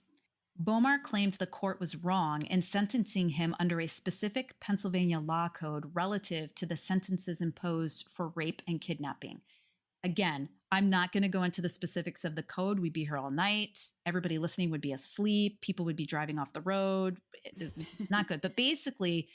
Bomar claimed the court was wrong in sentencing him under a specific Pennsylvania law code relative to the sentences imposed for rape and kidnapping. Again, I'm not going to go into the specifics of the code. We'd be here all night. Everybody listening would be asleep. People would be driving off the road. It's not good. But basically,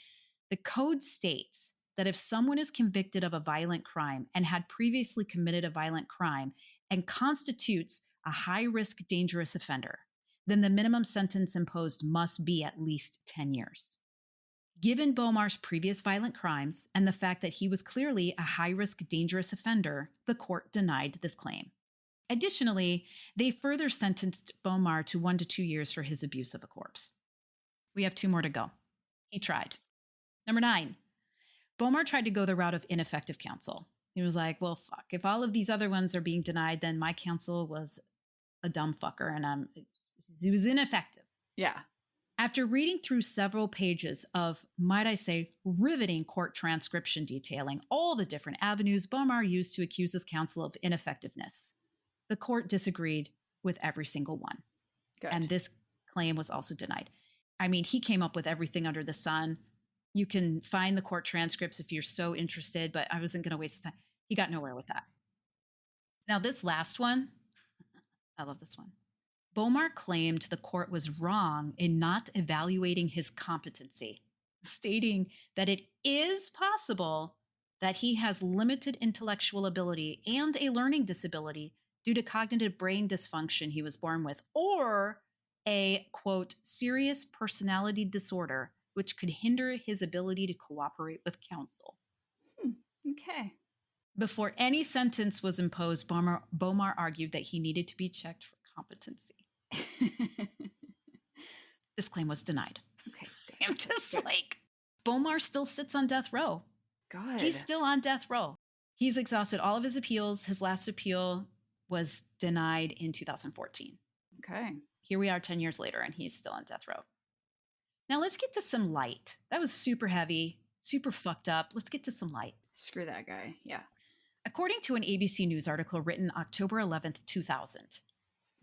the code states that if someone is convicted of a violent crime and had previously committed a violent crime and constitutes a high-risk, dangerous offender, then the minimum sentence imposed must be at least 10 years. Given Bomar's previous violent crimes and the fact that he was clearly a high-risk, dangerous offender, the court denied this claim. Additionally, they further sentenced Bomar to 1 to 2 years for his abuse of a corpse. We have 2 more to go. He tried. Number 9, Bomar tried to go the route of ineffective counsel. He was like, well, fuck, if all of these other ones are being denied, then my counsel was a dumb fucker and he was ineffective. Yeah. After reading through several pages of, might I say, riveting court transcription detailing all the different avenues Bomar used to accuse his counsel of ineffectiveness, the court disagreed with every single one. Good. And this claim was also denied. I mean, he came up with everything under the sun. You can find the court transcripts if you're so interested, but I wasn't going to waste time. He got nowhere with that. Now, this last one, I love this one. Bomar claimed the court was wrong in not evaluating his competency, stating that it is possible that he has limited intellectual ability and a learning disability due to cognitive brain dysfunction he was born with, or a quote, serious personality disorder, which could hinder his ability to cooperate with counsel. Hmm. Okay. Before any sentence was imposed, Bomar argued that he needed to be checked for competency. This claim was denied. Okay. I'm just like, Bomar still sits on death row. Good. He's still on death row. He's exhausted all of his appeals. His last appeal was denied in 2014. Okay. Here we are 10 years later, and he's still on death row. Now let's get to some light. That was super heavy, super fucked up. Let's get to some light. Screw that guy. Yeah. According to an ABC News article written October 11th, 2000,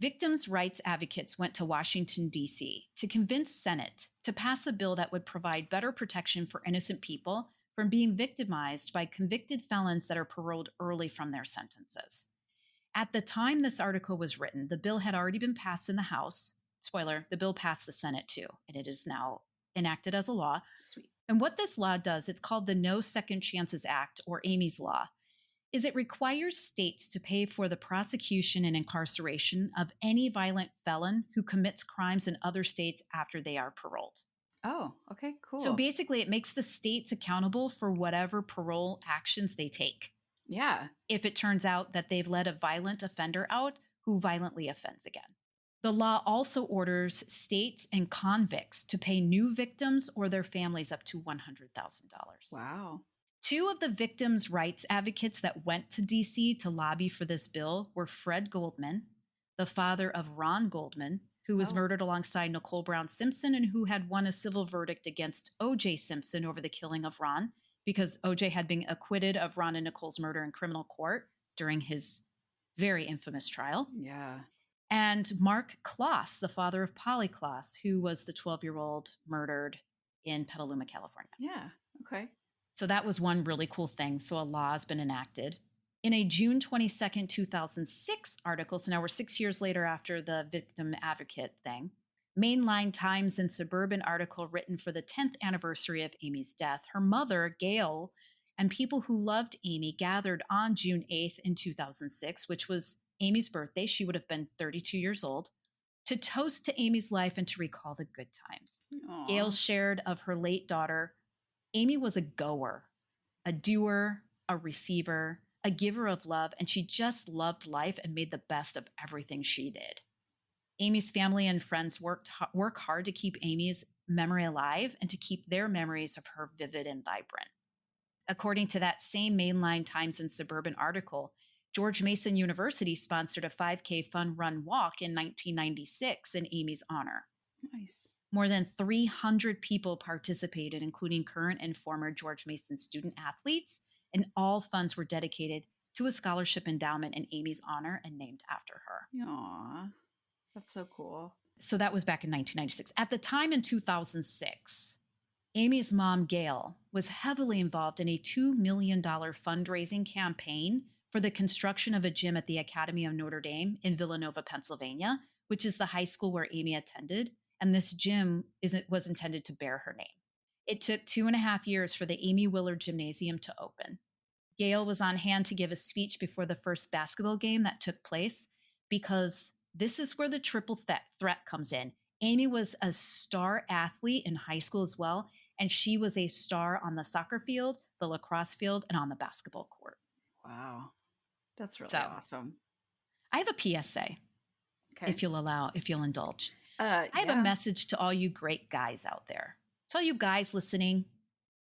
victims' rights advocates went to Washington, D.C. to convince Senate to pass a bill that would provide better protection for innocent people from being victimized by convicted felons that are paroled early from their sentences. At the time this article was written, the bill had already been passed in the House. Spoiler, the bill passed the Senate too, and it is now enacted as a law. Sweet. And what this law does, it's called the No Second Chances Act, or Amy's Law, is it requires states to pay for the prosecution and incarceration of any violent felon who commits crimes in other states after they are paroled. Oh, okay, cool. So basically, it makes the states accountable for whatever parole actions they take. Yeah. If it turns out that they've let a violent offender out who violently offends again. The law also orders states and convicts to pay new victims or their families up to $100,000. Wow. Two of the victims' rights advocates that went to DC to lobby for this bill were Fred Goldman, the father of Ron Goldman, who was murdered alongside Nicole Brown Simpson and who had won a civil verdict against O.J. Simpson over the killing of Ron, because O.J. had been acquitted of Ron and Nicole's murder in criminal court during his very infamous trial. Yeah. And Mark Kloss, the father of Polly Kloss, who was the 12-year-old murdered in Petaluma, California. Yeah. Okay. So that was one really cool thing. So a law has been enacted. In a June 22nd, 2006 article, so now we're 6 years later after the victim advocate thing, Mainline Times and Suburban article written for the 10th anniversary of Amy's death, her mother, Gail, and people who loved Amy gathered on June 8th in 2006, which was Amy's birthday. She would have been 32 years old, to toast to Amy's life and to recall the good times. Aww. Gail shared of her late daughter, Amy was a goer, a doer, a receiver, a giver of love, and she just loved life and made the best of everything she did. Amy's family and friends work hard to keep Amy's memory alive and to keep their memories of her vivid and vibrant. According to that same Mainline Times and Suburban article, George Mason University sponsored a 5K fun run walk in 1996 in Amy's honor. Nice. More than 300 people participated, including current and former George Mason student athletes, and all funds were dedicated to a scholarship endowment in Amy's honor and named after her. Aw, that's so cool. So that was back in 1996. At the time in 2006, Amy's mom, Gail, was heavily involved in a $2 million fundraising campaign for the construction of a gym at the Academy of Notre Dame in Villanova, Pennsylvania, which is the high school where Amy attended. And this gym was intended to bear her name. It took 2.5 years for the Aimee Willard Gymnasium to open. Gail was on hand to give a speech before the first basketball game that took place, because this is where the triple threat comes in. Amy was a star athlete in high school as well, and she was a star on the soccer field, the lacrosse field, and on the basketball court. Wow. That's really So, awesome. I have a PSA, Okay. if you'll indulge. I I have a message to all you great guys out there. To all you guys listening,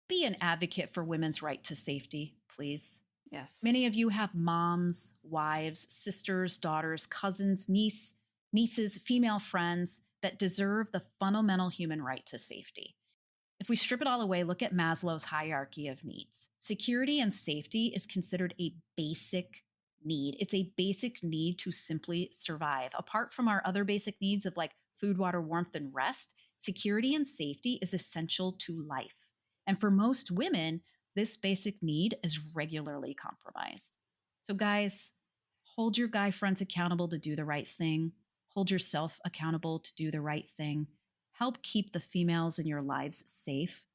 be an advocate for women's right to safety, please. Yes. Many of you have moms, wives, sisters, daughters, cousins, nieces, female friends that deserve the fundamental human right to safety. If we strip it all away, look at Maslow's hierarchy of needs. Security and safety is considered a basic need. It's a basic need to simply survive. Apart from our other basic needs of like food, water, warmth, and rest, security and safety is essential to life. And for most women, this basic need is regularly compromised. So guys, hold your guy friends accountable to do the right thing. Hold yourself accountable to do the right thing. Help keep the females in your lives safe.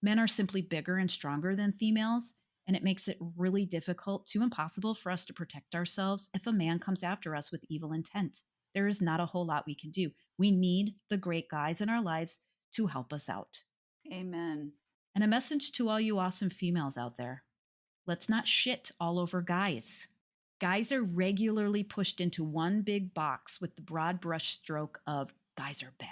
Men are simply bigger and stronger than females, And it makes it really difficult to impossible for us to protect ourselves if a man comes after us with evil intent. There is not a whole lot we can do. We need the great guys in our lives to help us out. Amen. And a message to all you awesome females out there: let's not shit all over guys. Guys are regularly pushed into one big box with the broad brush stroke of guys are bad.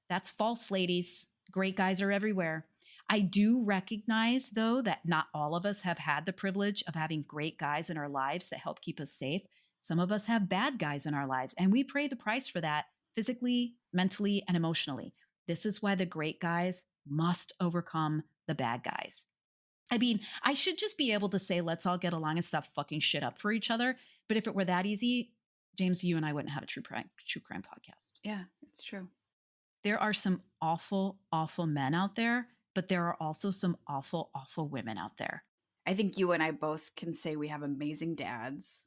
That's false, ladies. Great guys are everywhere. I do recognize, though, that not all of us have had the privilege of having great guys in our lives that help keep us safe. Some of us have bad guys in our lives, and we pay the price for that physically, mentally, and emotionally. This is why the great guys must overcome the bad guys. I mean, I should just be able to say, let's all get along and stop fucking shit up for each other. But if it were that easy, James, you and I wouldn't have a true crime podcast. Yeah, it's true. There are some awful, awful men out there, but there are also some awful, awful women out there. I think you and I both can say we have amazing dads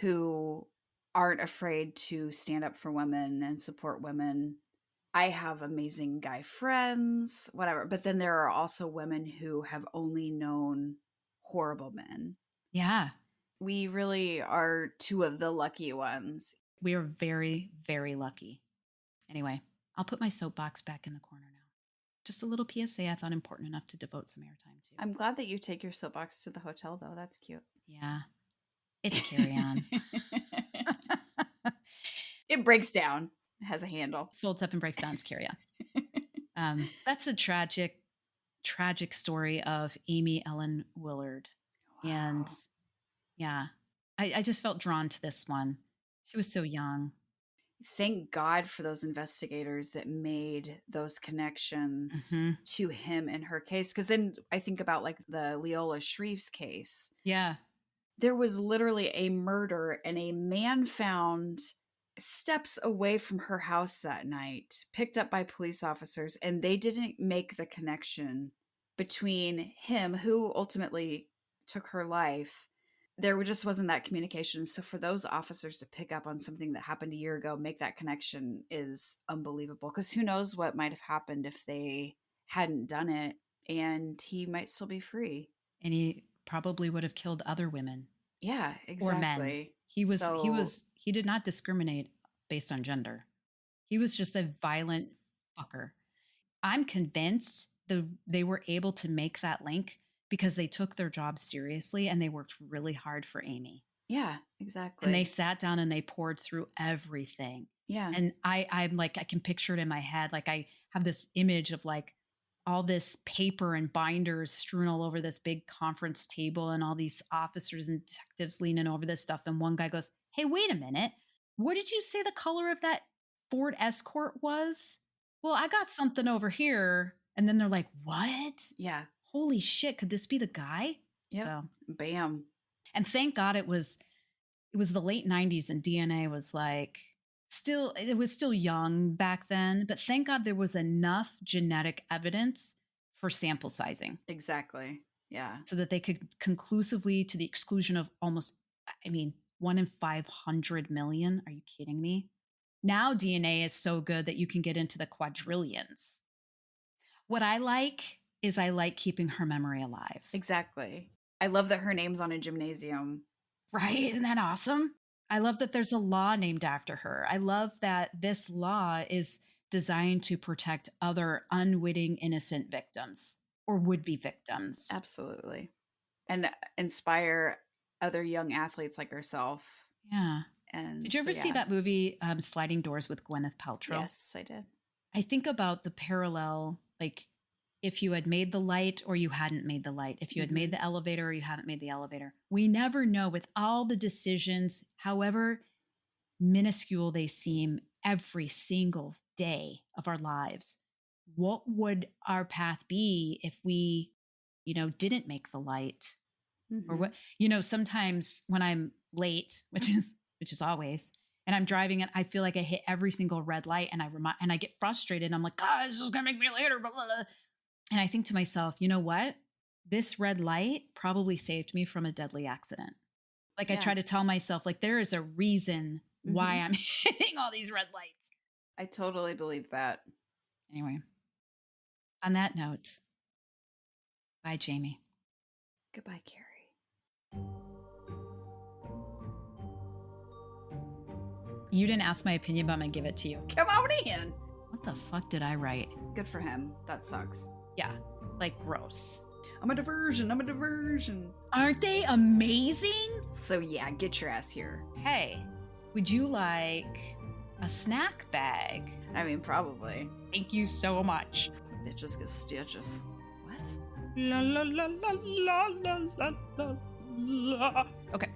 who aren't afraid to stand up for women and support women. I have amazing guy friends, whatever. But then there are also women who have only known horrible men. Yeah. We really are two of the lucky ones. We are very, very lucky. Anyway, I'll put my soapbox back in the corner now. Just a little PSA I thought important enough to devote some airtime to. I'm glad that you take your soapbox to the hotel, though. That's cute. Yeah. It's carry-on. It breaks down. It has a handle. Folds up and breaks down. It's carry-on. That's a tragic, tragic story of Aimee Ellen Willard. Wow. And yeah, I just felt drawn to this one. She was so young. Thank God for those investigators that made those connections to him in her case. Because then I think about like the Leola Shreve's case. Yeah. There was literally a murder and a man found steps away from her house that night, picked up by police officers, and they didn't make the connection between him, who ultimately took her life. There just wasn't that communication. So for those officers to pick up on something that happened a year ago, make that connection is unbelievable. Because who knows what might have happened if they hadn't done it, and he might still be free. And he probably would have killed other women. Yeah, exactly. Or men. He did not discriminate based on gender. He was just a violent fucker. I'm convinced they were able to make that link because they took their job seriously and they worked really hard for Aimee. Yeah, exactly. And they sat down and they poured through everything. Yeah. And I'm like, I can picture it in my head. Like I have this image of like all this paper and binders strewn all over this big conference table and all these officers and detectives leaning over this stuff. And one guy goes, "Hey, wait a minute. What did you say the color of that Ford Escort was?" "Well, I got something over here." And then they're like, "What?" Yeah. Holy shit. Could this be the guy? Yeah. So bam. And thank God it was the late 90s and DNA was like it was still young back then, but thank God there was enough genetic evidence for sample sizing. Exactly. Yeah. So that they could conclusively, to the exclusion of almost, 1 in 500 million. Are you kidding me? Now DNA is so good that you can get into the quadrillions. What I like is I like keeping her memory alive. Exactly. I love that her name's on a gymnasium. Right? Isn't that awesome? I love that there's a law named after her. I love that this law is designed to protect other unwitting innocent victims or would-be victims. Absolutely. And inspire other young athletes like herself. Yeah. And did you ever see that movie, Sliding Doors with Gwyneth Paltrow? Yes, I did. I think about the parallel, like if you had made the light or you hadn't made the light, if you had made the elevator or you haven't made the elevator. We never know, with all the decisions, however minuscule they seem every single day of our lives, what would our path be if we, didn't make the light? Or what, sometimes when I'm late, which is always, and I'm driving and I feel like I hit every single red light and I get frustrated. I'm like, God, this is going to make me later. Blah, blah, blah. And I think to myself, you know what? This red light probably saved me from a deadly accident. Like I try to tell myself, like, there is a reason why I'm hitting all these red lights. I totally believe that. Anyway, on that note, bye, Jamie. Goodbye, Carrie. You didn't ask my opinion, but I'm gonna give it to you. Come on in. What the fuck did I write? Good for him. That sucks. Yeah, like gross. I'm a diversion. Aren't they amazing? So yeah, get your ass here. Hey, would you like a snack bag? I mean, probably. Thank you so much. Bitches get stitches. What? La la la la la la la la la. Okay,